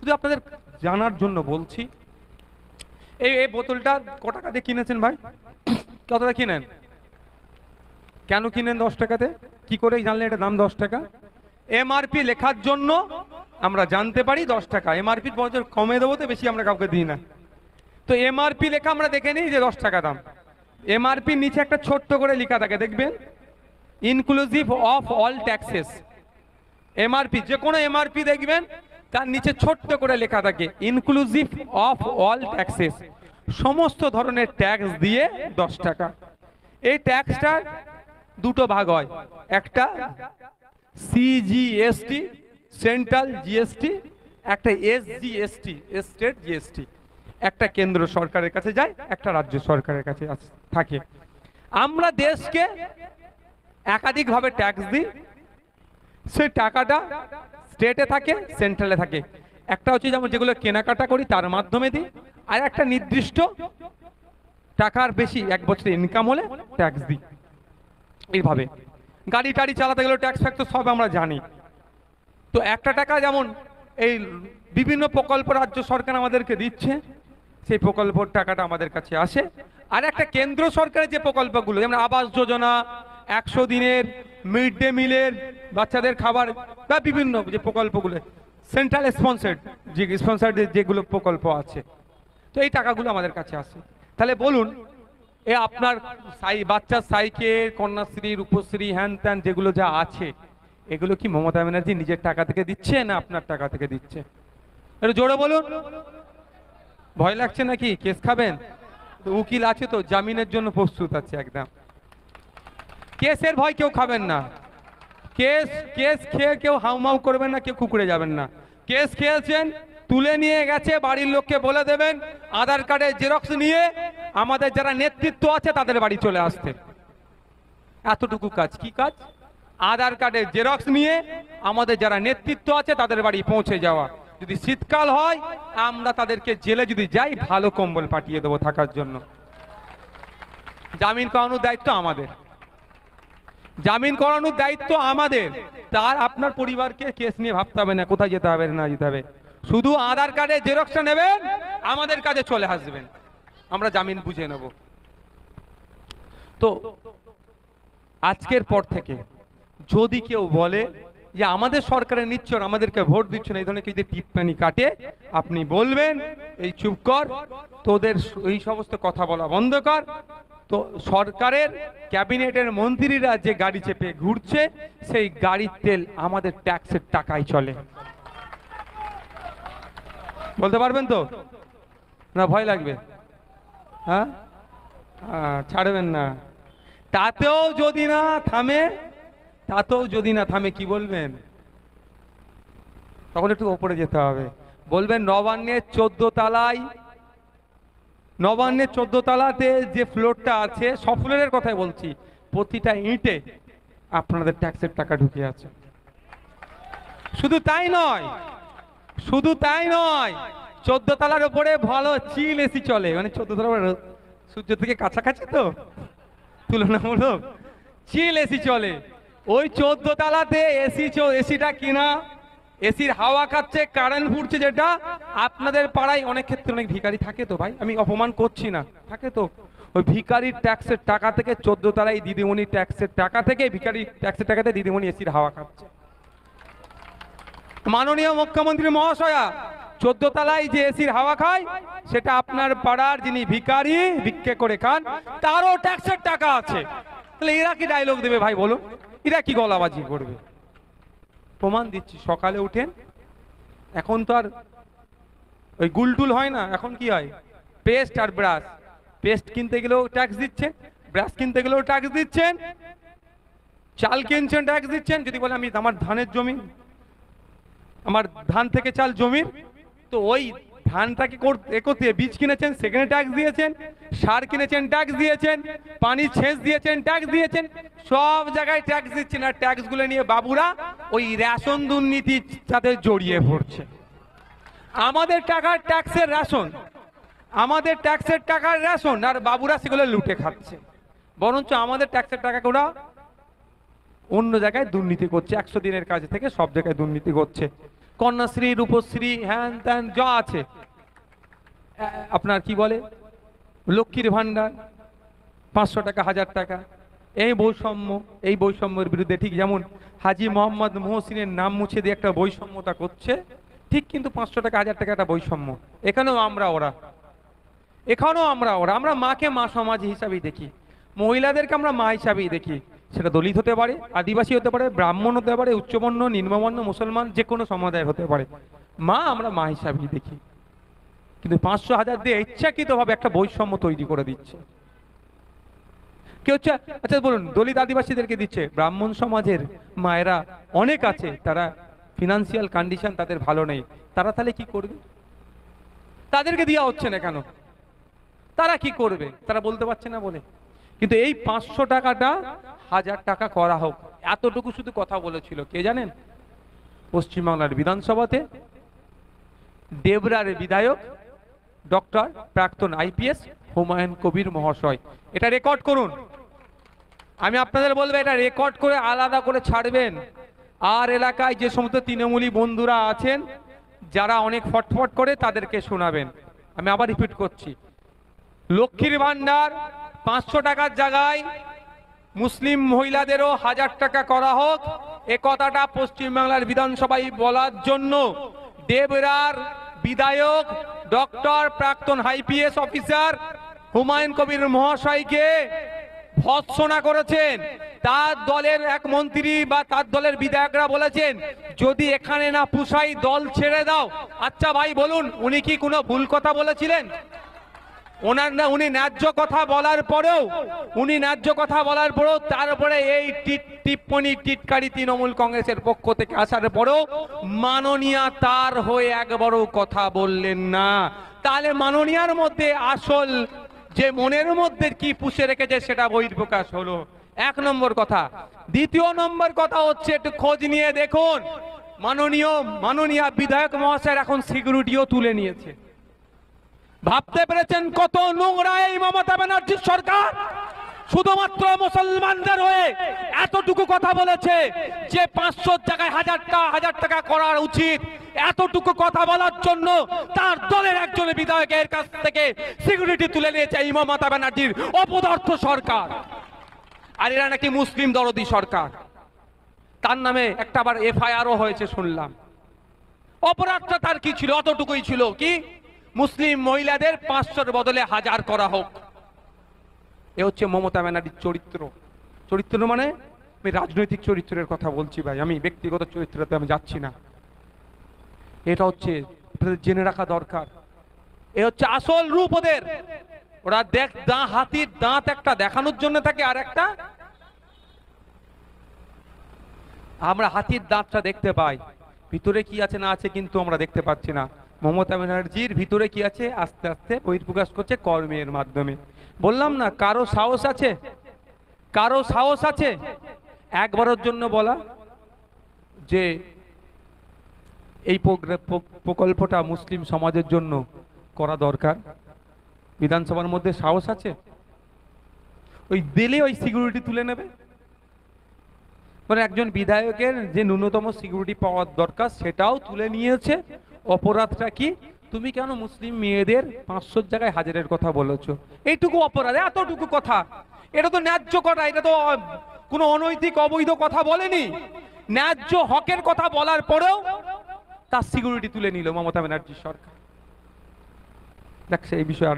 শুধু আপনাদের জানার জন্য বলছি, এই বোতলটা ক টাকা দিয়ে কিনেছেন ভাই? কত টাকা কিনেন? কেন কিনেন 10 টাকাতে? কি করে জানলেন এটা দাম 10 টাকা? এমআরপি লেখার জন্য আমরা জানতে পারি 10 টাকা। এমআরপি বছর কমে দেবো তো বেশি আমরা কাউকে দিই না। তো এমআরপি লেখা আমরা দেখে নিই যে 10 টাকা দাম। এমআরপি নিচে একটা ছোট্ট করে লেখা থাকে, দেখবেন, inclusive of all taxes. MRP, যে কোনো এমআরপি দেখবেন তার নিচে ছোট্ট করে লেখা থাকে ইনক্লুসিভ অফ অল ট্যাক্সেস, সমস্ত ধরনের ট্যাক্স দিয়ে 10 টাকা। এই ট্যাক্সটার দুটো ভাগ হয়, একটা সিজিএসটি সেন্ট্রাল জিএসটি, একটা এসজিএসটি স্টেট জিএসটি। একটা কেন্দ্র সরকারের কাছে যায়, একটা রাজ্য সরকারের কাছে থাকে। আমরা দেশকে একাধিকভাবে ট্যাক্স দিই, সেই টাকাটা স্টেটে থাকে, সেন্ট্রালে থাকে। একটা হচ্ছে যেমন যেগুলো কেনাকাটা করি তার মাধ্যমে দিই, আর একটা নির্দিষ্ট টাকার বেশি এক বছরে ইনকাম হলে ট্যাক্স দিই। এইভাবে গাড়ি টাড়ি চালাতে গেলে ট্যাক্স ফ্যাক্স সব আমরা জানি। তো একটা টাকা যেমন এই বিভিন্ন প্রকল্প রাজ্য সরকার আমাদেরকে দিচ্ছে, সেই প্রকল্পের টাকাটা আমাদের কাছে আসে। আর একটা কেন্দ্র সরকারের যে প্রকল্পগুলো, যেমন আবাস যোজনা, 100 দিনের, মিড ডে মিলের বাচ্চাদের খাবার, বা বিভিন্ন যে প্রকল্পগুলো সেন্ট্রাল স্পন্সার্ড যেগুলো প্রকল্প আছে, তো এই টাকাগুলো আমাদের কাছে আসে। তাহলে বলুন, এ আপনার বাচ্চার সাইকেল, কন্যাশ্রী, রূপশ্রী, হ্যান ত্যান যেগুলো যা আছে, এগুলো কি মমতা ব্যানার্জি নিজের টাকা থেকে দিচ্ছে না আপনার টাকা থেকে দিচ্ছে? একটু জোরে বলুন। ভয় লাগছে নাকি? কেস খাবেন? উকিল আছে তো, জামিনের জন্য প্রস্তুত আছে একদম। কেসের ভয় কেউ খাবেন না। কেস কেস খেয়ে কেউ হাউমাউ করবেন না, কেউ কুকুরে যাবেন না। কেস খেয়েছেন, তুলে নিয়ে গেছে, বাড়ির লোককে বলে দেবেন আধার কার্ডের জেরক্স নিয়ে আমাদের যারা নেতৃত্ব আছে তাদের বাড়ি চলে আসতে। এতটুকু কাজ। কি কাজ? আধার কার্ডের জেরক্স নিয়ে আমাদের যারা নেতৃত্ব আছে তাদের বাড়ি পৌঁছে যাওয়া। যদি শীতকাল হয় আমরা তাদেরকে জেলে যদি যাই ভালো কম্বল পাঠিয়ে দেবো থাকার জন্য। জামিন করানোর দায়িত্ব আমাদের, জামিন করানোর দায়িত্ব আমাদের। তার আপনার পরিবারকে কেস নিয়ে ভাবতে হবে না, কোথায় যেতে হবে না যেতে হবে। শুধু আধার কার্ডের জেরক্সটা নেবেন, আমাদের কাছে চলে আসবেন, আমরা জামিন বুঝে নেব। তো আজকের পর থেকে যদি কেউ বলে যে আমাদের সরকারের নিচ্ছর, আমাদেরকে ভোট দিচ্ছ না, এই ধরনের যদি টিপ্পানি কাটে, আপনি বলবেন এই চুপ কর, তোদের এই সমস্ত কথা বলা বন্ধ কর। তো সরকারের ক্যাবিনেটের মন্ত্রীরা যে গাড়ি চেপে ঘুরছে, সেই গাড়ির তেল আমাদের ট্যাক্সের টাকায় চলে। বলতে পারবেন তো? না ভয় লাগবে? হ্যাঁ, ছাড়বেন না। তাতেও যদি না থামে, কি বলবেন? তখন একটু ওপরে যেতে হবে। বলবেন নবান্নের 14 তলায়, নবান্নের 14 তলাতে যে ফ্লোরটা আছে, সব ফ্লোরের কথাই বলছি, প্রতিটা ইঁটে আপনাদের ট্যাক্সের টাকা ঢুকে আছে। শুধু তাই নয়, 14 তলার উপরে ভালো চিল এসি চলে, মানে 14 তলার সূর্য থেকে কাছাকাছি তো তুলনামূলক চিল এসি চলে। ওই 14 তলাতে এসিটা কিনা, এসির হাওয়া খাচ্ছে, কারেন্ট ফুটছে। যেটা আপনাদের পাড়ায় অনেক ক্ষেত্রে অনেক ভিখারি থাকে তো ভাই, আমি অপমান করছি না, থাকে তো, ওই ভিখারির ট্যাক্সের টাকা থেকে 14 তলায় দিদিমণি ট্যাক্সের টাকা থেকে, ভিখারি ট্যাক্সের টাকাতে দিদিমণি এসির হাওয়া খাচ্ছে। মাননীয় মুখ্যমন্ত্রী মহাশয়া, 14 তলায় যে এসির হাওয়া খায় সেটা আপনার পাড়ার যিনি ভিখারি ভিক্ষে করে খান, তারও ট্যাক্সের টাকা আছে। তাহলে এরা কি ডায়লগ দেবে ভাই বলুন? এরা কি গলাবাজি করবে? প্রমাণ দিচ্ছি, সকালে উঠেন, এখন তো আর ওই গুলটুল হয় না, এখন কি হয়, পেস্ট আর ব্রাশ। পেস্ট কিনতে গেলেও ট্যাক্স দিচ্ছেন, ব্রাশ কিনতে গেলেও ট্যাক্স দিচ্ছেন, চাল কিনছেন ট্যাক্স দিচ্ছেন। যদি বলে আমি আমার ধানের জমি, আমার ধান থেকে চাল জমির, তো ওই ধানটাকে করতে বীজ কিনেছেন সেখানে ট্যাক্স দিয়েছেন, সার কিনেছেন ট্যাক্স দিয়েছেন, পানি সেচ দিয়েছেন ট্যাক্স দিয়েছেন, সব জায়গায় ট্যাক্স দিচ্ছেন। আর ট্যাক্সগুলো নিয়ে বাবুরা ওই রেশন দুর্নীতির সাথে জড়িয়ে পড়ছে। আমাদের টাকার ট্যাক্সের রেশন, আমাদের ট্যাক্সের টাকার রেশন, আর বাবুরা সেগুলো লুটে খাচ্ছে। বরঞ্চ আমাদের ট্যাক্সের টাকাকে ওরা অন্য জায়গায় দুর্নীতি করছে, 100 দিনের কাজ থেকে সব জায়গায় দুর্নীতি করছে। কন্যাশ্রী, রূপশ্রী, হ্যান ত্যান যা আছে, আপনার কি বলে লক্ষ্মীর ভান্ডার, 500 টাকা, 1000 টাকা, এই বৈষম্য, এই বৈষম্যের বিরুদ্ধে ঠিক যেমন হাজী মোহাম্মদ মহসিনের নাম মুছে দিয়ে একটা বৈষম্যতা করছে, ঠিক কিন্তু 500 টাকা, 1000 টাকা একটা বৈষম্য। এখানেও আমরা ওরা, আমরা মাকে মা সমাজ হিসাবেই দেখি, মহিলাদেরকে আমরা মা হিসাবেই দেখি। সেটা দলিত হতে পারে, আদিবাসী হতে পারে, ব্রাহ্মণ হতে পারে, উচ্চবর্ণ, নিম্নবর্ণ, মুসলমান, যে কোনো সম্প্রদায়ের হতে পারে, মা আমরা মা হিসাবেই দেখি। কিন্তু 500 1000 দিয়ে ইচ্ছাকৃতভাবে একটা বৈষম্য তৈরি করে দিচ্ছে। কি হচ্ছে? আচ্ছা বলুন, দলিত আদিবাসীদেরকে দিচ্ছে, ব্রাহ্মণ সমাজের মায়েরা অনেক আছে, তারা ফিনান্সিয়াল কন্ডিশন তাদের ভালো নেই, তারা তাহলে কি করবে? তাদেরকে দেওয়া হচ্ছে না কেন? তারা কি করবে? তারা বলতে পারছে না বলে। কিন্তু এই 500 টাকাটা 1000 টাকা করা হোক, এতটুকু শুধু কথা বলেছিল কে জানেন? পশ্চিমবাংলার বিধানসভাতে দেবরার বিধায়ক ডক্টর প্রাক্তন আইপিএস হুমায়ুন কবির মহাশয়। এটা রেকর্ড করুন, আমি আপনাদের বলবো এটা রেকর্ড করে আলাদা করে ছাড়বেন। আর এলাকায় যে সমস্ত তৃণমূলী বন্ধুরা আছেন যারা অনেক ফটফট করে, তাদেরকে শোনাবেন। আমি আবার রিপিট করছি, লক্ষ্মীর ভান্ডার 500 টাকার জায়গায় মুসলিম মহিলাদেরও 1000 টাকা করা হোক, এ কথাটা পশ্চিমবাংলার বিধানসভায় বলার জন্য দেবরার বিধায়ক ডক্টর প্রাক্তন আইপিএস অফিসার হুমায়ুন কবির মহাশয়কে ভৎসনা করেছেন। তার দলের এক মন্ত্রী বা তার দলের বিধায়করা বলেছেন যদি এখানে না পুষাই দল ছেড়ে দাও। আচ্ছা ভাই বলুন, উনি কি কোনো ভুল কথা বলেছিলেন? ওনার না, উনি ন্যায্য কথা বলার পরেও তারপরে এই টিপ্পনি টিটকারি তৃণমূল কংগ্রেসের পক্ষ থেকে আসার পরেও মাননীয়া তার হয়ে একবারও কথা বললেন না। তাহলে মাননীয়ার মধ্যে আসল যে মনের মধ্যে কি পুষে রেখেছে সেটা বহিঃপ্রকাশ হলো, 1 নম্বর কথা। দ্বিতীয় নম্বর কথা হচ্ছে, একটু খোঁজ নিয়ে দেখুন, মাননীয় বিধায়ক মহাশয় এখন সিকিউরিটিও তুলে নিয়েছে। ভাবতে পেরেছেন কত নোংরা এই মমতা ব্যানার্জির সরকার? শুধুমাত্র মুসলমানদের হয়ে এতটুকু কথা বলেছে যে 500 জায়গায় 1000 টাকা করা উচিত, এতটুকু কথা বলার জন্য তার দলের একজন বিধায়কের কাছ থেকে সিকিউরিটি তুলে নিয়েছে এই মমতা ব্যানার্জির অপদার্থ সরকার। আর এরা নাকি মুসলিম দরদি সরকার। তার নামে একটা আবার এফআইআরও হয়েছে শুনলাম। অপরাধটা তার কি ছিল? অতটুকুই ছিল, কি মুসলিম মহিলাদের 500-র বদলে 1000 করা হোক। এ হচ্ছে মমতা ব্যানার্জির চরিত্র মানে আমি রাজনৈতিক চরিত্রের কথা বলছি ভাই, আমি ব্যক্তিগত চরিত্রতে আমি যাচ্ছি না। এটা হচ্ছে জেনে রাখা দরকার। এ হচ্ছে আসল রূপ ওদের। ওরা হাতির দাঁত একটা দেখানোর জন্য থাকে, আর একটা আমরা হাতির দাঁতটা দেখতে পাই, ভিতরে কি আছে না আছে কিন্তু আমরা দেখতে পাচ্ছি না। মমতা ব্যানার্জির ভিতরে কি আছে আস্তে আস্তে বহিঃপ্রকাশ করছে কর্মের মাধ্যমে। বললাম না, কারো সাহস আছে একবারের জন্য বলা যে এই প্রকল্পটা মুসলিম সমাজের জন্য করা দরকার? বিধানসভার মধ্যে সাহস আছে? ওই দিলে ওই সিকিউরিটি তুলে নেবে। মানে একজন বিধায়কের যে ন্যূনতম সিকিউরিটি পাওয়ার দরকার সেটাও তুলে নিয়েছে। অপরাধটা কি? তুমি কেন মুসলিম মেয়েদের 500 জায়গায় 1000-এর কথা বলেছো? এইটুকু অপরাধ, এতটুকু কথা। এটা তো ন্যায্য কথা, এটা তো কোনো অনৈতিক অবৈধ কথা বলেনি। ন্যায্য হকের কথা বলার পরেও তার সিকিউরিটি তুলে নিল মমতা ব্যানার্জি সরকার। দেখছে এই বিষয়ে